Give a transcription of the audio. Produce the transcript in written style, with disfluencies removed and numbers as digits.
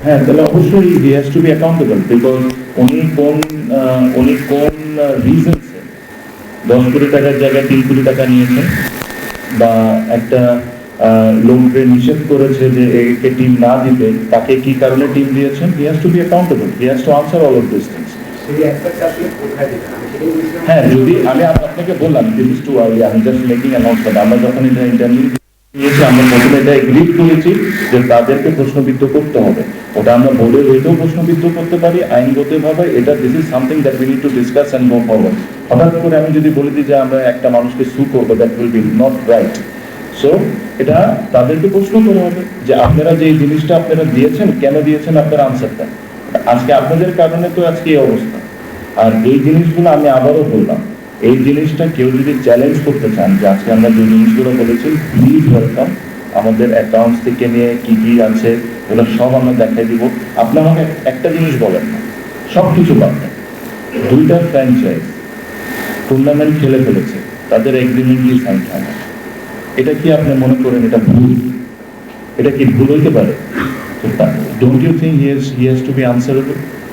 হ্যাঁ, তাহলে অবশ্যই হি has to B accountable, because উনি কোন রিজনসে 10 কোটি টাকার জায়গায় 3 কোটি টাকা নিয়েছেন, বা একটা লোককে নিষেধ করেছে যে একে টিম না দিতে, তাকে কি কারণে টিম দিয়েছেন, হি has to B accountable, he has two answer all of this things. হ্যাঁ, যদি আমি আপনাকে বললাম দিস ইজ টু আর্লি, আমি জাস্ট মেকিং অ্যানাউন্সমেন্ট। আমরা যখন এটা ইন্টারভিউ নিয়েছি, আমরা প্রথমে এটা এগ্রি করেছি যে তাদেরকে প্রশ্নবিদ্ধ করতে হবে। ওটা আমরা বোর্ডে হইলেও প্রশ্নবিদ্ধ করতে পারি, আইনগতভাবে এটা this is something that we need to discuss and go forward. হঠাৎ করে আমি যদি বলে দিই যে আমরা একটা মানুষকে সু করবো, that will be not right. So এটা তাদেরকে প্রশ্ন করা হবে যে আপনারা যে এই জিনিসটা আপনারা দিয়েছেন, কেন দিয়েছেন, আপনারা আনসার দেন। আজকে আপনাদের কারণে তো আজকে এই অবস্থা। আর এই জিনিসগুলো আমি আবারও বললাম, এই জিনিসটা কেউ যদি চ্যালেঞ্জ করতে চান যে আজকে আমরা যে জিনিসগুলো বলেছি, প্লিজ ওয়েলকাম। আমাদের অ্যাকাউন্টস থেকে নিয়ে কি কি আছে ওগুলো সব আমরা দেখাই দিব। আপনি আমাকে একটা জিনিস বলেন না, সব কিছু পাবেন। 2টা ফ্র্যাঞ্চাইজ টুর্নামেন্ট খেলে ফেলেছে, তাদের এগ্রিমেন্টই সাইন হয় না। এটা কি আপনি মনে করেন এটা ভুল? এটা কি ভুল হইতে পারে? Don't you think he has to be answerable?